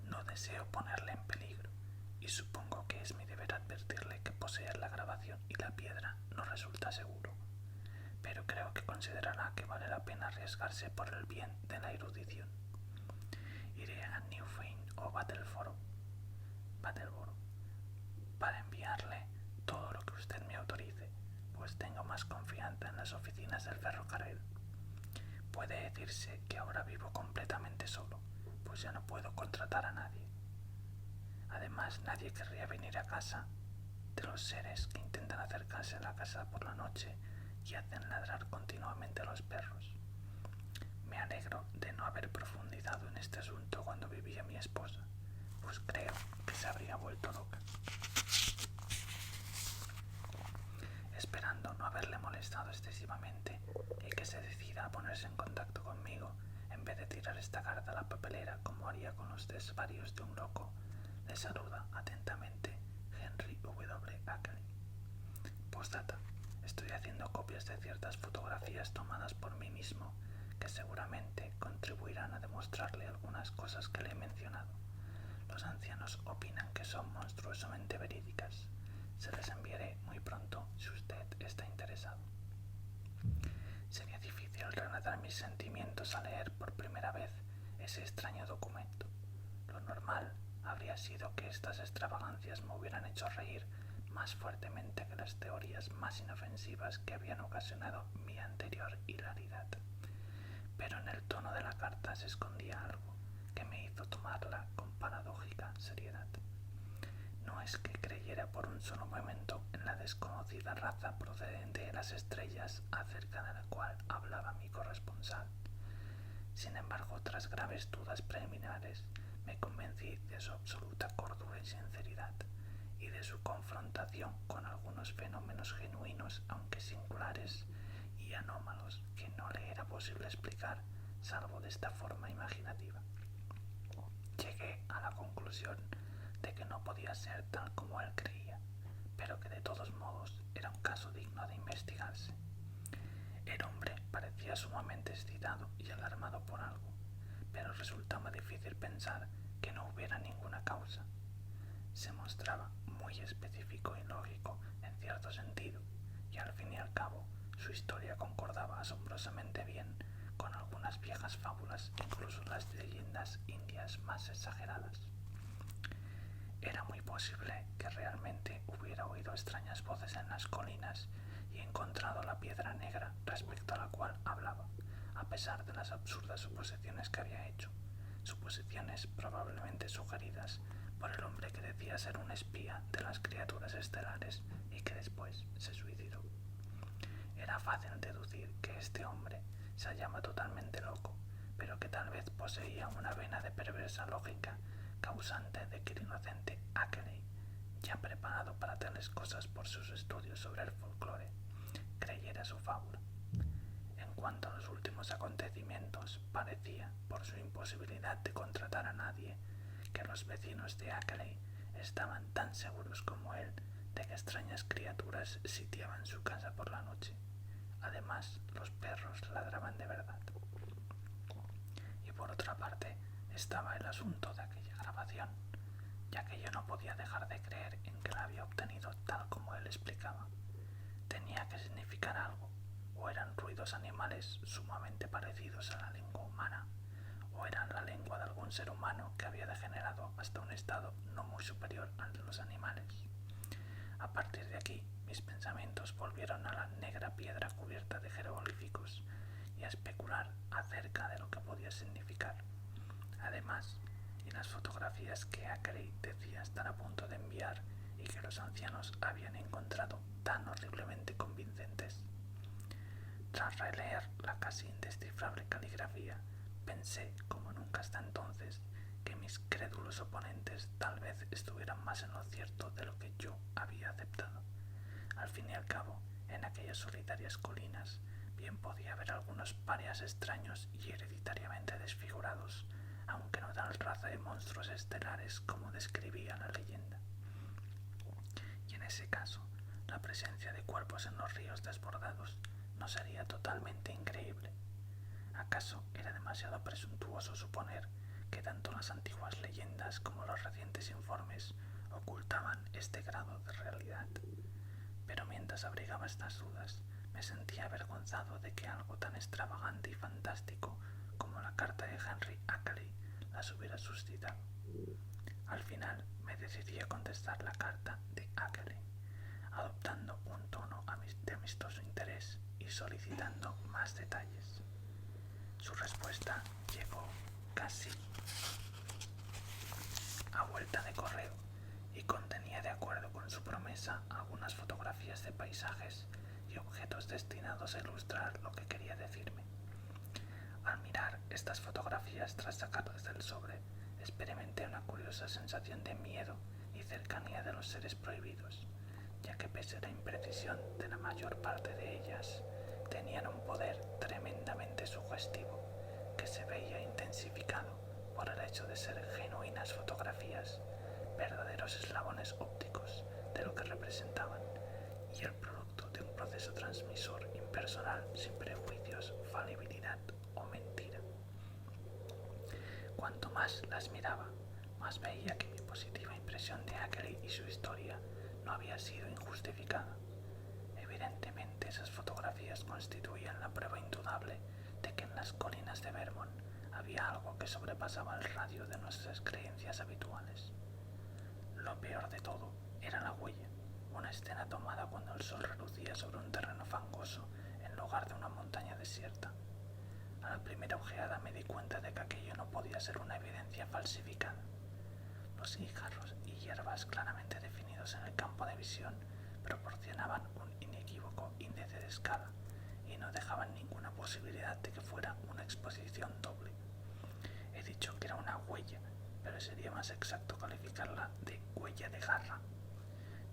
No deseo ponerle en peligro y supongo que es mi deber advertirle que poseer la grabación y la piedra no resulta seguro, pero creo que considerará que vale la pena arriesgarse por el bien de la erudición. Iré a Newfane o Battleboro para enviarle todo lo que usted me autorice, pues tengo más confianza en las oficinas del ferrocarril. Puede decirse que ahora vivo completamente solo, pues ya no puedo contratar a nadie. Además, nadie querría venir a casa de los seres que intentan acercarse a la casa por la noche y hacen ladrar continuamente a los perros. Me alegro de no haber profundizado en este asunto cuando vivía mi esposa, pues creo que se habría vuelto loca. Esperando no haberle molestado excesivamente y que se decida a ponerse en contacto conmigo en vez de tirar esta carta a la papelera como haría con los desvarios de un loco, le saluda atentamente Henry W. Ackley. Postdata. Estoy haciendo copias de ciertas fotografías tomadas por mí mismo que seguramente contribuirán a demostrarle algunas cosas que le he mencionado. Los ancianos opinan que son monstruosamente verídicas. Se les enviaré muy pronto si usted está interesado. Sería difícil relatar mis sentimientos al leer por primera vez ese extraño documento. Lo normal habría sido que estas extravagancias me hubieran hecho reír más fuertemente que las teorías más inofensivas que habían ocasionado mi anterior hilaridad. Pero en el tono de la carta se escondía algo que me hizo tomarla con paradójica seriedad. No es que creyera por un solo momento en la desconocida raza procedente de las estrellas acerca de la cual hablaba mi corresponsal. Sin embargo, tras graves dudas preliminares, me convencí de su absoluta cordura y sinceridad, y de su confrontación con algunos fenómenos genuinos, aunque singulares y anómalos, que no le era posible explicar, salvo de esta forma imaginativa. Llegué a la conclusión de que no podía ser tal como él creía, pero que de todos modos era un caso digno de investigarse. El hombre parecía sumamente excitado y alarmado por algo, pero resultaba difícil pensar que no hubiera ninguna causa. Se mostraba muy específico y lógico en cierto sentido, y al fin y al cabo su historia concordaba asombrosamente bien con algunas viejas fábulas, incluso las leyendas indias más exageradas. Era muy posible que realmente hubiera oído extrañas voces en las colinas y encontrado la piedra negra respecto a la cual hablaba, a pesar de las absurdas suposiciones que había hecho, suposiciones probablemente sugeridas por el hombre que decía ser un espía de las criaturas estelares y que después se suicidó. Era fácil deducir que este hombre se hallaba totalmente loco, pero que tal vez poseía una vena de perversa lógica causante de que el inocente Ackley, ya preparado para tales cosas por sus estudios sobre el folclore, creyera su fábula. En cuanto a los últimos acontecimientos, parecía, por su imposibilidad de contratar a nadie, que los vecinos de Ackley estaban tan seguros como él de que extrañas criaturas sitiaban su casa por la noche. Además, los perros ladraban de verdad. Y por otra parte, estaba el asunto de aquella grabación, ya que yo no podía dejar de creer en que la había obtenido tal como él explicaba. Tenía que significar algo, o eran ruidos animales sumamente parecidos a la lengua humana, o eran la lengua de algún ser humano que había degenerado hasta un estado no muy superior al de los animales. A partir de aquí, mis pensamientos volvieron a la negra piedra cubierta de jeroglíficos y a especular acerca de lo que podía significar. Además, y las fotografías que Ackley decía estar a punto de enviar y que los ancianos habían encontrado tan horriblemente convincentes. Tras releer la casi indescifrable caligrafía, pensé, como nunca hasta entonces, que mis crédulos oponentes tal vez estuvieran más en lo cierto de lo que yo había aceptado. Al fin y al cabo, en aquellas solitarias colinas, bien podía haber algunos parias extraños y hereditariamente desfigurados, aunque no tal raza de monstruos estelares como describía la leyenda. Y en ese caso, la presencia de cuerpos en los ríos desbordados no sería totalmente increíble. ¿Acaso era demasiado presuntuoso suponer que tanto las antiguas leyendas como los recientes informes ocultaban este grado de realidad? Pero mientras abrigaba estas dudas, me sentía avergonzado de que algo tan extravagante y fantástico como la carta de Henry Ackley las hubiera suscitado. Al final me decidí a contestar la carta de Ackley, adoptando un tono de amistoso interés y solicitando más detalles. Su respuesta llegó casi a vuelta de correo y contenía, de acuerdo con su promesa, algunas fotografías de paisajes y objetos destinados a ilustrar lo que quería decirme. Al mirar estas fotografías tras sacarlas del sobre, experimenté una curiosa sensación de miedo y cercanía de los seres prohibidos, ya que pese a la imprecisión de la mayor parte de ellas, tenían un poder tremendamente sugestivo, que se veía intensificado por el hecho de ser genuinas fotografías, verdaderos eslabones ópticos de lo que representaban, y el producto de un proceso transmisor impersonal sin prejuicios, falibilidad o mentira. Cuanto más las miraba, más veía que mi positiva impresión de Ackley y su historia no había sido injustificada. Evidentemente, esas fotografías constituían la prueba indudable de que en las colinas de Vermont había algo que sobrepasaba el radio de nuestras creencias habituales. Lo peor de todo era la huella, una escena tomada cuando el sol relucía sobre un terreno fangoso en lugar de una montaña desierta. A la primera ojeada me di cuenta de que aquello no podía ser una evidencia falsificada. Los guijarros y hierbas claramente definidos en el campo de visión proporcionaban un inequívoco índice de escala y no dejaban ninguna posibilidad de que fuera una exposición doble. He dicho que era una huella, pero sería más exacto calificarla de huella de garra.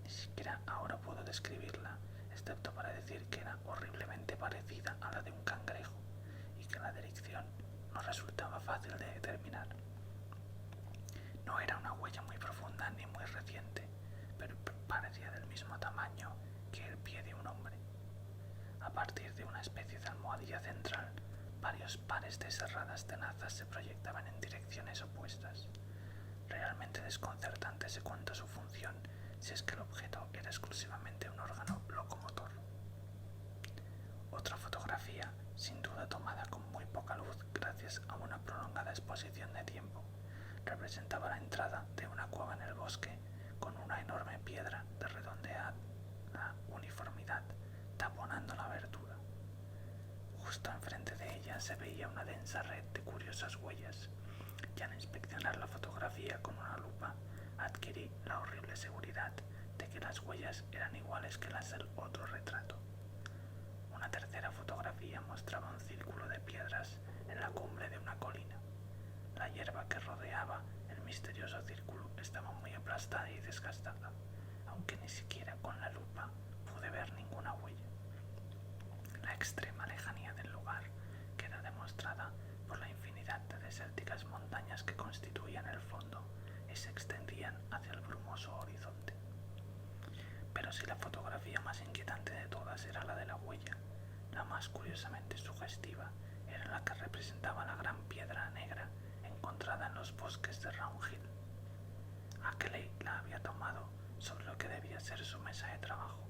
Ni siquiera ahora puedo describirla, excepto para decir que era horriblemente parecida a la de un cangrejo y que la dirección no resultaba fácil de determinar. No era una huella muy profunda ni muy reciente, pero parecía del mismo tamaño que el pie de un hombre. A partir de una especie de almohadilla central, varios pares de serradas tenazas se proyectaban en direcciones opuestas. Realmente desconcertante se cuenta su función, si es que el objeto era exclusivamente un órgano locomotor. Otra fotografía, sin duda tomada con muy poca luz gracias a una prolongada exposición de tiempo, representaba la entrada de una cueva en el bosque con una enorme piedra de redondeada uniformidad taponando la abertura. Justo enfrente de ella se veía una densa red de curiosas huellas, y al inspeccionar la fotografía con una lupa adquirí la horrible seguridad de que las huellas eran iguales que las del otro retrato. Una tercera fotografía mostraba un círculo de piedras en la cumbre de una colina. La hierba que rodeaba el misterioso círculo estaba muy aplastada y desgastada, aunque ni siquiera con la lupa pude ver ninguna huella. La extrema lejanía del lugar queda demostrada por la infinidad de desérticas montañas que constituían el fondo hacia el brumoso horizonte. Pero si la fotografía más inquietante de todas era la de la huella, la más curiosamente sugestiva era la que representaba la gran piedra negra encontrada en los bosques de Round Hill. Ackley la había tomado sobre lo que debía ser su mesa de trabajo,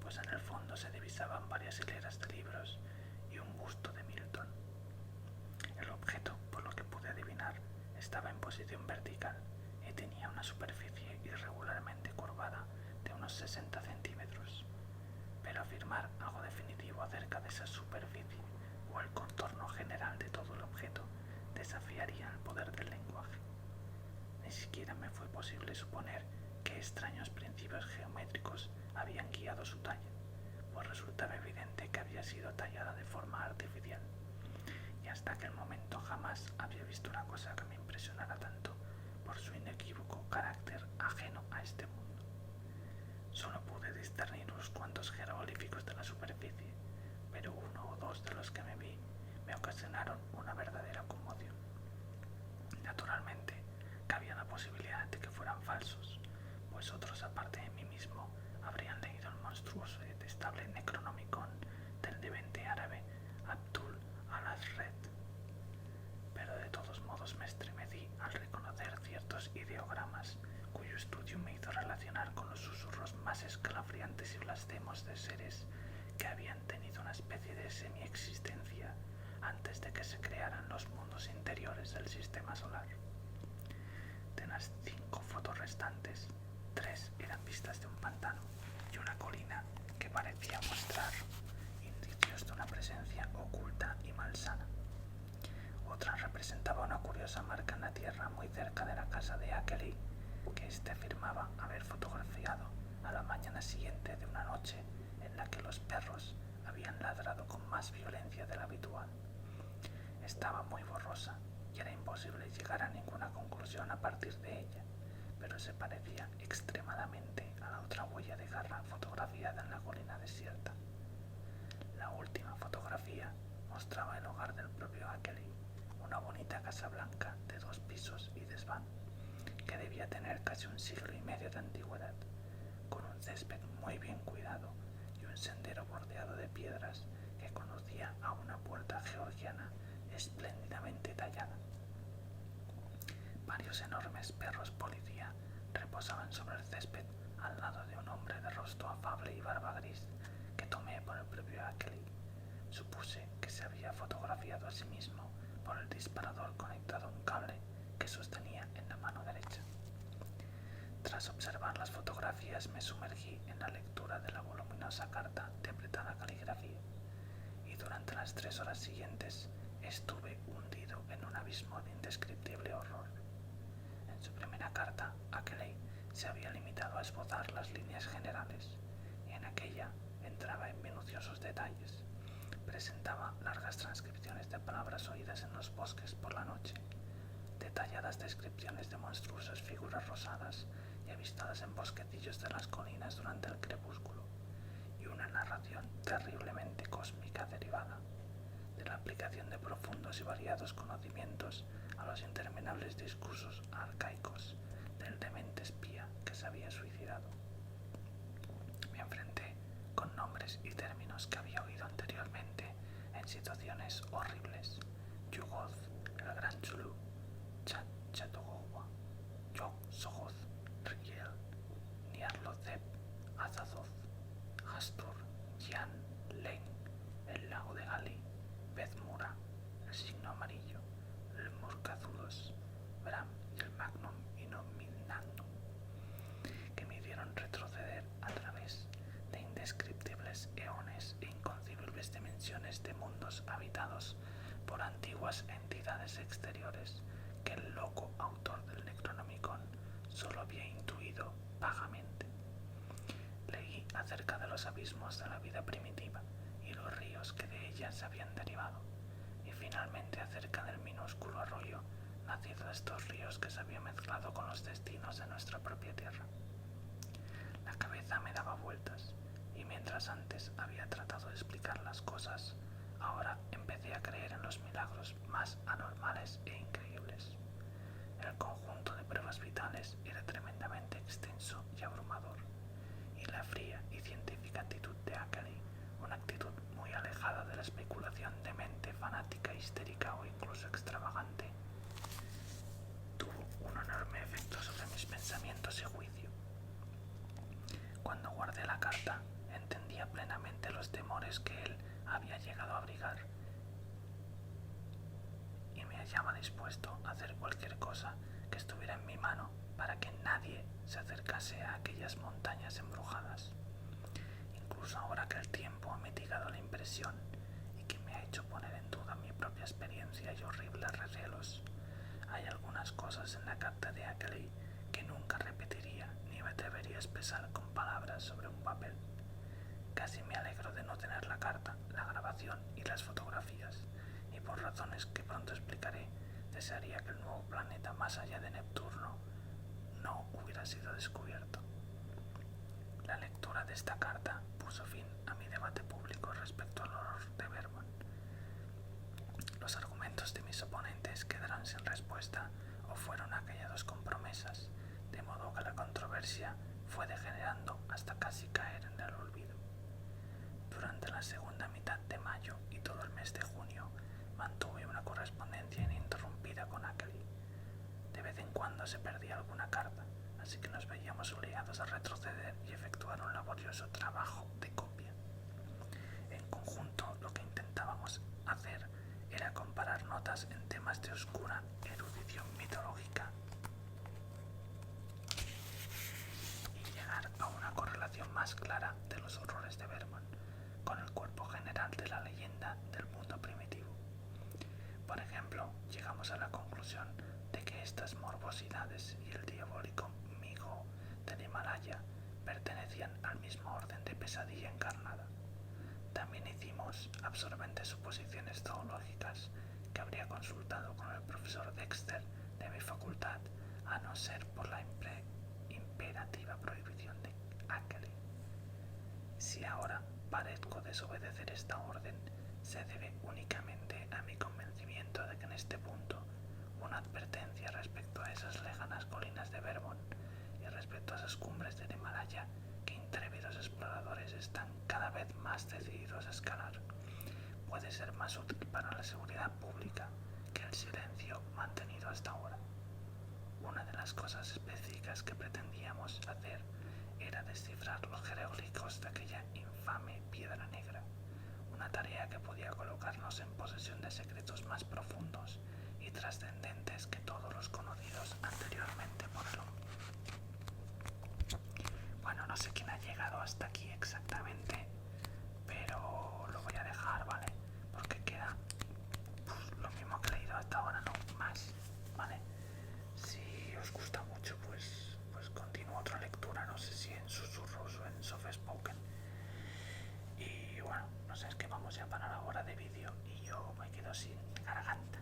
pues en el fondo se divisaban varias hileras de libros y un busto de Milton. El objeto, por lo que pude adivinar, estaba en posición vertical y tenía una superficie irregularmente curvada de unos 60 centímetros. Pero afirmar algo definitivo acerca de esa superficie o el contorno general de todo el objeto desafiaría el poder del lenguaje. Ni siquiera me fue posible suponer qué extraños principios geométricos habían guiado su talla, pues resultaba evidente que había sido tallada de forma artificial, y hasta aquel momento jamás había visto una cosa que me impresionara tanto por su inequívoco carácter ajeno a este mundo. Solo pude discernir unos cuantos jeroglíficos de la superficie, pero uno o dos de los que me vi me ocasionaron una verdadera conmoción. Naturalmente, cabía la posibilidad de que fueran falsos, pues otros aparte de mí mismo habrían leído el monstruoso y detestable Necronomicon del demente árabe Abdul al-Azred. Pero de todos modos me estremecí al reconocer ciertos ideogramas cuyo estudio me hizo relacionar con los susurros más escalofriantes y blasfemos de seres que habían tenido una especie de semi-existencia antes de que se crearan los mundos interiores del sistema solar. De las 5 fotos restantes, 3 eran vistas de un pantano y una colina que parecía mostrar indicios de una presencia oculta y malsana. Otra representaba una curiosa marca en la tierra muy cerca de la casa de Ackley, que éste afirmaba haber fotografiado a la mañana siguiente de una noche en la que los perros habían ladrado con más violencia de la habitual. Estaba muy borrosa y era imposible llegar a ninguna conclusión a partir de ella, pero se parecía extremadamente a la otra huella de garra fotografiada en la colina desierta. La última fotografía mostraba el hogar del propio Ackley, una bonita casa blanca de 2 pisos y desván, que debía tener casi un siglo y medio de antigüedad, con un césped muy bien cuidado y un sendero bordeado de piedras que conducía a una puerta georgiana espléndidamente tallada. Varios enormes perros policía reposaban sobre el césped al lado de un hombre de rostro afable y barba gris que tomé por el propio Ackley. Supuse que se había fotografiado a sí mismo por el disparador conectado a un cable que sostenía en la mano derecha. Tras observar las fotografías me sumergí en la lectura de la voluminosa carta de apretada caligrafía, y durante las 3 horas siguientes estuve hundido en un abismo de indescriptible horror. En su primera carta, Ackley se había limitado a esbozar las líneas generales, y en aquella entraba en minuciosos detalles. Presentaba largas transcripciones de palabras oídas en los bosques por la noche, detalladas descripciones de monstruosas figuras rosadas y avistadas en bosquecillos de las colinas durante el crepúsculo, y una narración terriblemente cósmica derivada de la aplicación de profundos y variados conocimientos a los interminables discursos arcaicos del demente espía que se había suicidado. Me enfrenté con nombres y términos que había oído anteriormente en situaciones horribles: Yugoth, el Gran Chulú, Chatogowa, Yog Soggoth, Riel, Nyarlathotep, Azathoth, Hastur, Yan, Len, el lago de Gali, Bethmura, el signo amarillo, el Murkazulos, Bram y el Magnum Inominandum, que me hicieron retroceder a través de indescriptibles eones e inconcebibles dimensiones de mundos habitados por antiguas entidades exteriores que el loco autor del Necronomicon solo había intuido vagamente. Leí acerca de los abismos de la vida primitiva y los ríos que de ellas se habían derivado, y finalmente acerca del minúsculo arroyo nacido de estos ríos que se había mezclado con los destinos de nuestra propia tierra. La cabeza me daba vueltas, y mientras antes había tratado de explicar las cosas, ahora empecé a creer en los milagros más anormales e increíbles. El conjunto de pruebas vitales era tremendamente histérica o incluso extravagante, tuvo un enorme efecto sobre mis pensamientos y juicio. Cuando guardé la carta, entendía plenamente los temores que él había llegado a abrigar y me hallaba dispuesto a hacer cualquier cosa que estuviera en mi mano para que nadie se acercase a aquellas montañas embrujadas. Incluso ahora que el tiempo ha mitigado la impresión y que me ha hecho poner en duda mi propia experiencia y horribles recelos, hay algunas cosas en la carta de Ackley que nunca repetiría ni me atrevería a expresar con palabras sobre un papel. Casi me alegro de no tener la carta, la grabación y las fotografías, y por razones que pronto explicaré, desearía que el nuevo planeta más allá de Neptuno no hubiera sido descubierto. La lectura de esta carta puso fin a mi debate público respecto al horror de Bergman. Los argumentos de mis oponentes quedaron sin respuesta o fueron acallados con promesas, de modo que la controversia fue degenerando hasta casi caer en el olvido. Durante la segunda mitad de mayo y todo el mes de junio mantuve una correspondencia ininterrumpida con Ackley. De vez en cuando se perdía alguna carta, así que nos veíamos obligados a retroceder y efectuar un laborioso trabajo de copia. En conjunto, lo que intentábamos hacer era comparar notas en temas de oscura erudición mitológica y llegar a una correlación más clara de los horrores de Bergman con el cuerpo general de la leyenda del mundo primitivo. Por ejemplo, llegamos a la conclusión de que estas morbosidades y el diabólico migo del Himalaya pertenecían al mismo orden de pesadilla encarnada. También hicimos absorbentes suposiciones zoológicas que habría consultado con el profesor Dexter de mi facultad, a no ser por la imperativa prohibición de Ackley. Si ahora parezco desobedecer esta orden, se debe únicamente a mi convencimiento de que en este punto una advertencia respecto a esas lejanas colinas de Vermont y respecto a esas cumbres del Himalaya que intrépidos exploradores están cada vez más decididos a escalar puede ser más útil para la seguridad pública que el silencio mantenido hasta ahora. Una de las cosas específicas que pretendíamos hacer era descifrar los jeroglíficos de aquella infame piedra negra, una tarea que podía colocarnos en posesión de secretos más profundos y trascendentes que todos los conocidos anteriormente por el hombre. Bueno, no sé quién ha llegado hasta aquí exactamente, pero lo voy a dejar, ¿vale? Porque queda lo mismo que he leído hasta ahora, no más, ¿vale? Si os gusta mucho, pues continúo otra lectura, no sé si en susurros o en soft spoken. Y bueno, no sé, es que vamos ya para la hora de vídeo y yo me quedo sin garganta.